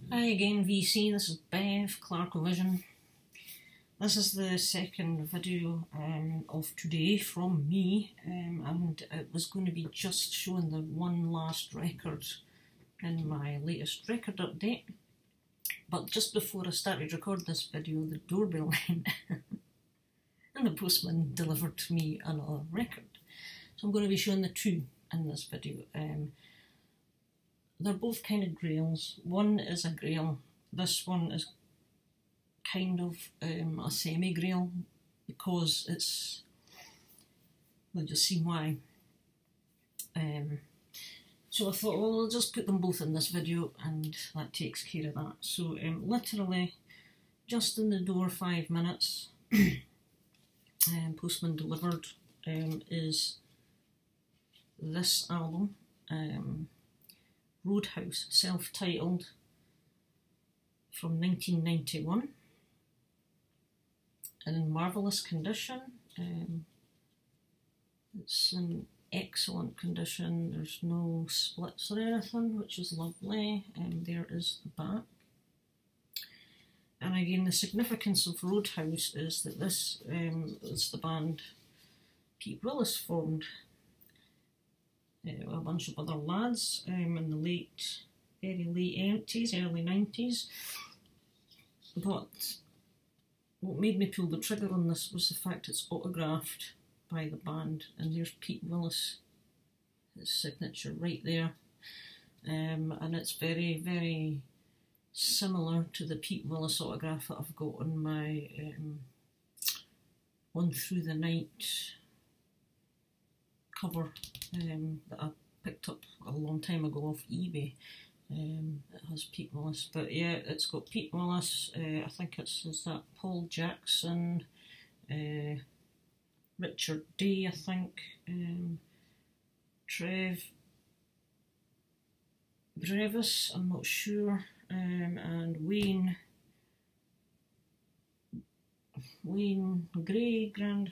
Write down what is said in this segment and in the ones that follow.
Hi again VC, this is Bev, Clarkovision. This is the second video of today from me, and it was going to be just showing the one last record in my latest record update. But just before I started recording this video, the doorbell rang and the postman delivered to me another record. So I'm going to be showing the two in this video. They're both kind of grails. One is a grail, this one is kind of a semi-grail because it's, well, you'll see why. So I thought, well, I'll just put them both in this video and that takes care of that. So literally just in the door 5 minutes, postman delivered is this album. Roadhouse, self-titled, from 1991, and in marvellous condition. It's in excellent condition, there's no splits or anything, which is lovely, and there is the back. And again, the significance of Roadhouse is that this is the band Pete Willis formed. A bunch of other lads in the very late 80s, early 90s. But what made me pull the trigger on this was the fact it's autographed by the band, and there's Pete Willis, his signature right there. And it's very, very similar to the Pete Willis autograph that I've got on my On Through the Night cover that I picked up a long time ago off eBay. It has Pete Willis, but yeah, it's got Pete Willis, I think is that Paul Jackson, Richard Day, I think, Trev Brevis, I'm not sure, and Wayne Grail,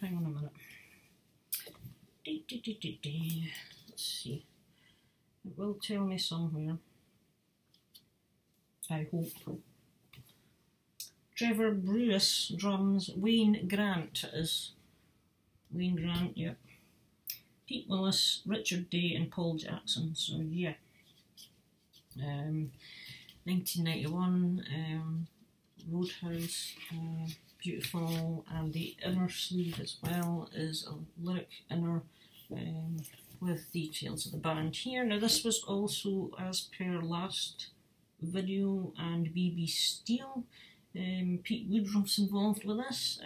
hang on a minute. Let's see. It will tell me somewhere. I hope. Trevor Bruce drums. Wayne Grant is. Wayne Grant, yep. Pete Willis, Richard Day, and Paul Jackson. So yeah. 1991. Roadhouse. Beautiful, and the inner sleeve as well is a lyric inner with details of the band here. Now this was also, as per last video and BB Steele, Pete Woodruff's involved with this.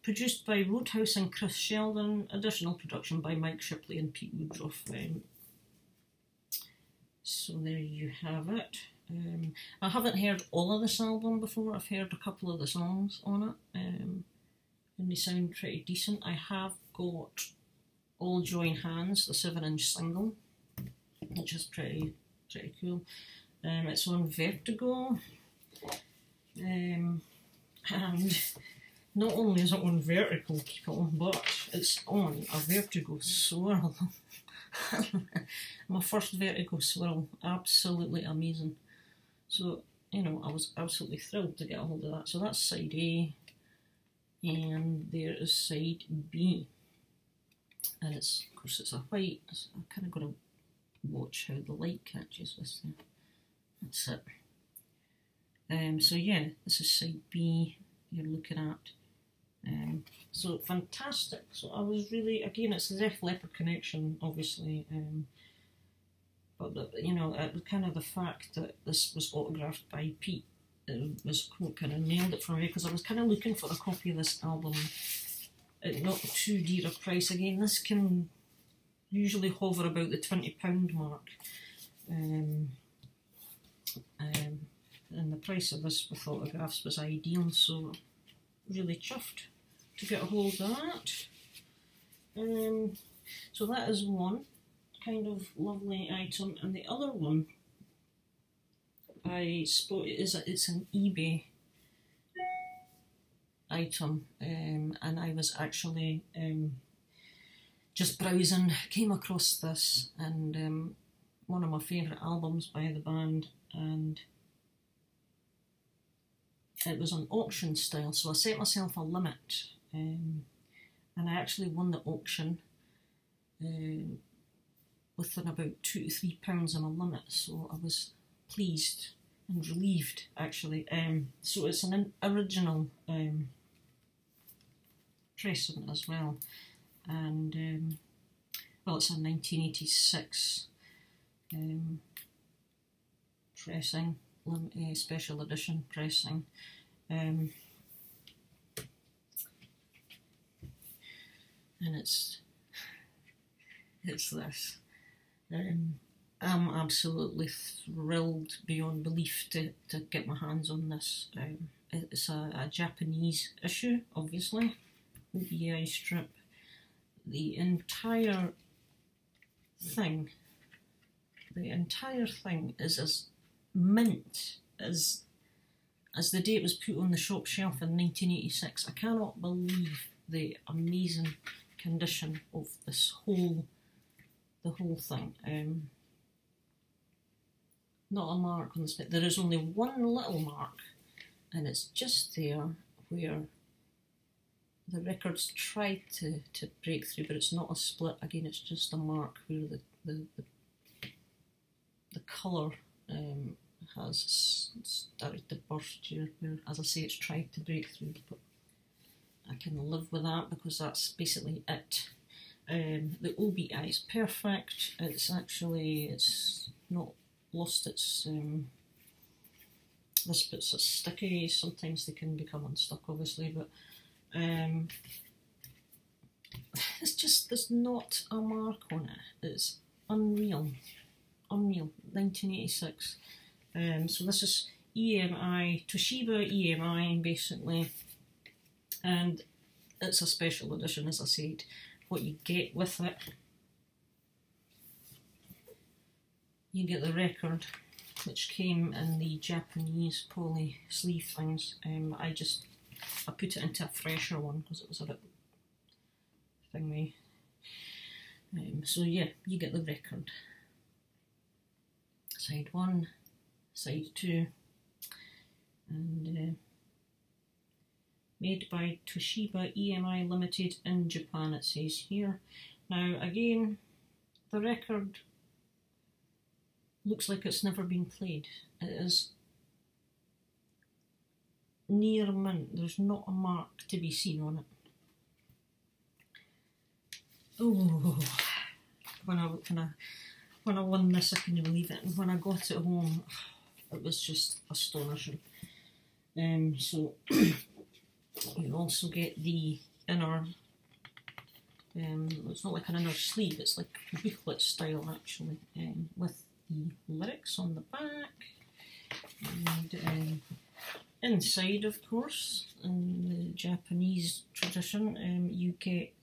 Produced by Roadhouse and Chris Sheldon, additional production by Mike Shipley and Pete Woodruff. So there you have it. I haven't heard all of this album before. I've heard a couple of the songs on it, and they sound pretty decent. I have got All Join Hands, the 7-inch single, which is pretty cool. It's on Vertigo, and not only is it on Vertigo, people, but it's on a Vertigo Swirl. My first Vertigo Swirl, absolutely amazing. So, you know, I was absolutely thrilled to get a hold of that. So that's side A, and there is side B. And it's, of course, it's a white. So I'm kind of got to watch how the light catches this thing. That's it. So yeah, this is side B you're looking at. So fantastic. So I was really, again, it's the Def Leppard connection, obviously. But you know, kind of the fact that this was autographed by Pete was kind of nailed it for me, because I was kind of looking for a copy of this album at not too dear a price. Again, this can usually hover about the £20 mark, and the price of this with autographs was ideal, so really chuffed to get a hold of that. So that is one kind of lovely item, and the other one I spot it's an eBay item, and I was actually just browsing, came across this, and one of my favourite albums by the band, and it was an auction style, so I set myself a limit, and I actually won the auction within about £2 to £3 of my limit, so I was pleased and relieved actually. So it's an original pressing as well, and well, it's a 1986 pressing, special edition pressing. And it's this. I'm absolutely thrilled beyond belief to get my hands on this. It's a Japanese issue, obviously, OBI strip. The entire thing is as mint as the day it was put on the shop shelf in 1986. I cannot believe the amazing condition of this the whole thing. Not a mark on the spit. There is only one little mark, and it's just there where the records tried to break through, but it's not a split. Again, it's just a mark where the colour has started to burst here, where, as I say, it's tried to break through, but I can live with that because that's basically it. The OBI is perfect. It's not lost its, this bit's sticky. Sometimes they can become unstuck, obviously, but it's just, there's not a mark on it. It's unreal, 1986. So this is EMI, Toshiba EMI basically, and it's a special edition, as I said. What you get with it, you get the record, which came in the Japanese poly sleeve things. I put it into a fresher one because it was a bit thingy. So yeah, you get the record. Side 1, side 2, and made by Toshiba EMI Limited in Japan, it says here. Now again, the record looks like it's never been played. It is near mint. There's not a mark to be seen on it. Oh, when I won this, I couldn't believe it, and when I got it home, it was just astonishing. So you also get the inner, it's not like an inner sleeve, it's like booklet style actually, with the lyrics on the back, and inside, of course, in the Japanese tradition, you get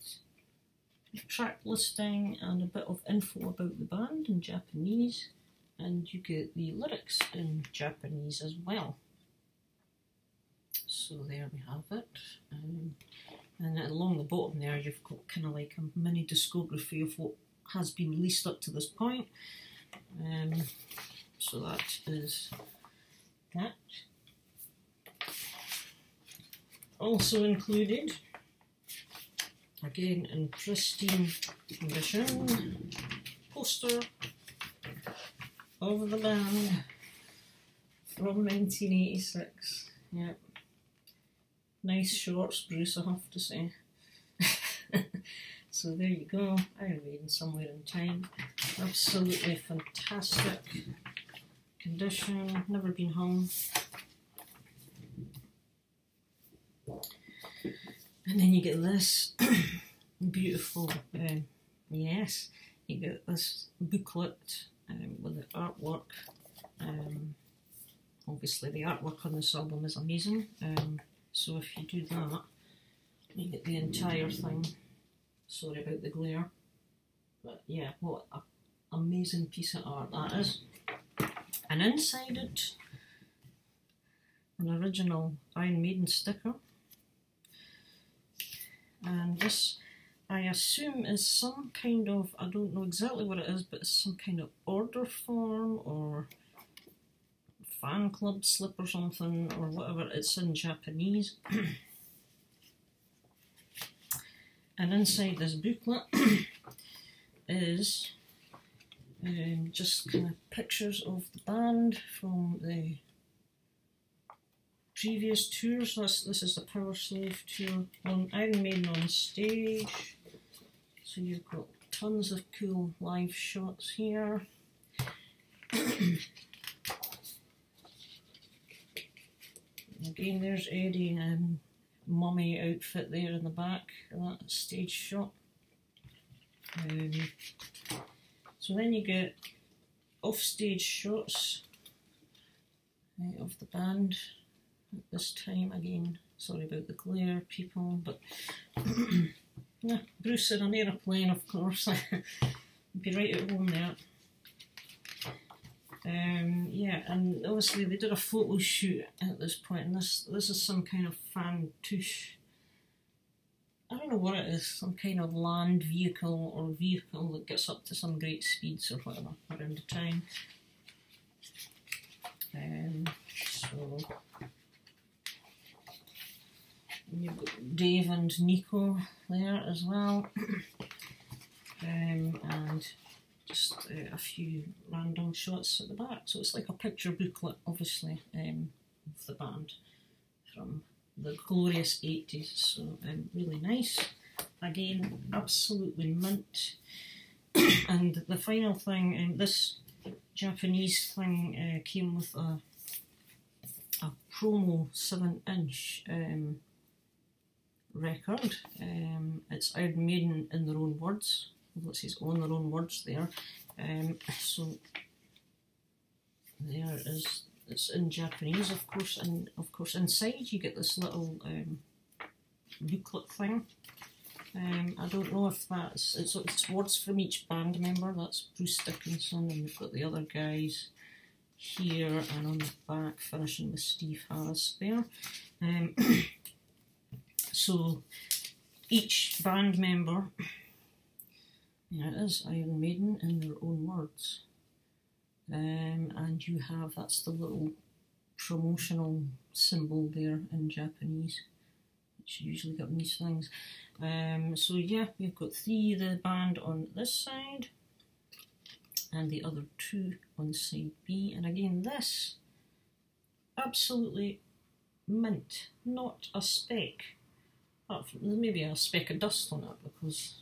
the track listing and a bit of info about the band in Japanese, and you get the lyrics in Japanese as well. So there we have it, and along the bottom there you've got kind of like a mini discography of what has been released up to this point. So that is that. Also included, again in pristine condition, poster of the band from 1986. Yep. Nice short spruce, I have to say. So there you go, Iron Maiden Somewhere in Time. Absolutely fantastic condition, never been hung. And then you get this beautiful, yes, you get this booklet with the artwork. Obviously the artwork on this album is amazing, so if you do that, you get the entire thing. Sorry about the glare, but yeah, what an amazing piece of art that is. And inside it, an original Iron Maiden sticker. And this, I assume, is some kind of, I don't know exactly what it is, but it's some kind of order form or fan club slip or something, or whatever. It's in Japanese. And inside this booklet is just kind of pictures of the band from the previous tours. This is the Power Slave tour on Iron Maiden on stage. So you've got tons of cool live shots here. Again, there's Eddie and mummy outfit there in the back of that stage shot. So then you get off-stage shots of the band at this time. Again, sorry about the glare, people, but yeah, Bruce in an aeroplane, of course. Be right at home there. Yeah, and obviously they did a photo shoot at this point, and this is some kind of fan touche. I don't know what it is, some kind of land vehicle or vehicle that gets up to some great speeds or whatever around the time. So you've got Dave and Nico there as well, and just a few random shots at the back. So it's like a picture booklet, obviously, of the band from the glorious 80s. So really nice. Again, absolutely mint. And the final thing, this Japanese thing came with a promo 7-inch record. It's Iron Maiden in their own words. Well, it says on their own words there. So there is, it's in Japanese, of course, and of course inside you get this little booklet thing. I don't know if it's words from each band member. That's Bruce Dickinson, and we've got the other guys here, and on the back finishing with Steve Harris there. So each band member, yeah, it is Iron Maiden in their own words. And you have, that's the little promotional symbol there in Japanese, which you usually get on these things. So yeah, we've got 3 of the band on this side, and the other 2 on side B. And again, this, absolutely mint, not a speck. Maybe a speck of dust on it, because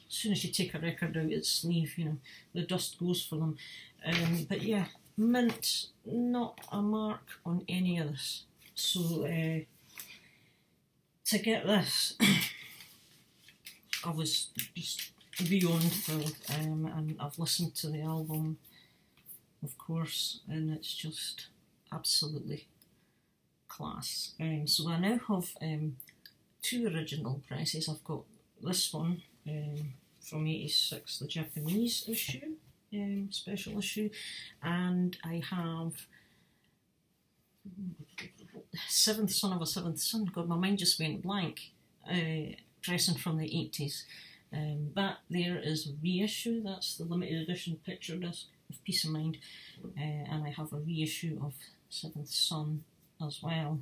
as soon as you take a record out its sleeve, you know, the dust goes for them. But yeah, mint, not a mark on any of this. So to get this, I was just beyond thrilled, and I've listened to the album, of course, and it's just absolutely class. So I now have 2 original prices. I've got this one from '86, the Japanese issue, special issue, and I have Seventh Son of a Seventh Son. God, my mind just went blank. Pressing from the '80s. That there is a reissue. That's the limited edition picture disc of Peace of Mind, and I have a reissue of Seventh Son as well.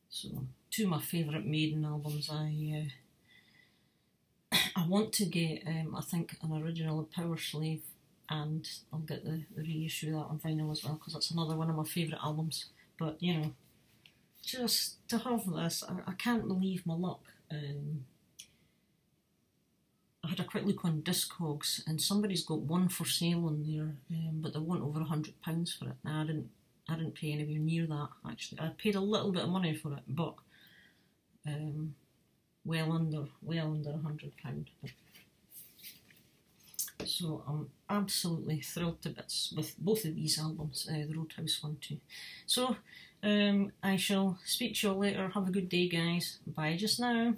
So 2 of my favourite Maiden albums. I want to get, I think, an original of Power Slave, and I'll get the reissue of that on vinyl as well, because that's another one of my favourite albums. But, you know, just to have this, I can't believe my luck. I had a quick look on Discogs, and somebody's got one for sale on there, but they want over £100 for it. Now, I didn't pay anywhere near that, actually. I paid a little bit of money for it, but well under £100. So I'm absolutely thrilled to bits with both of these albums, the Roadhouse one too. So I shall speak to you all later. Have a good day, guys. Bye just now.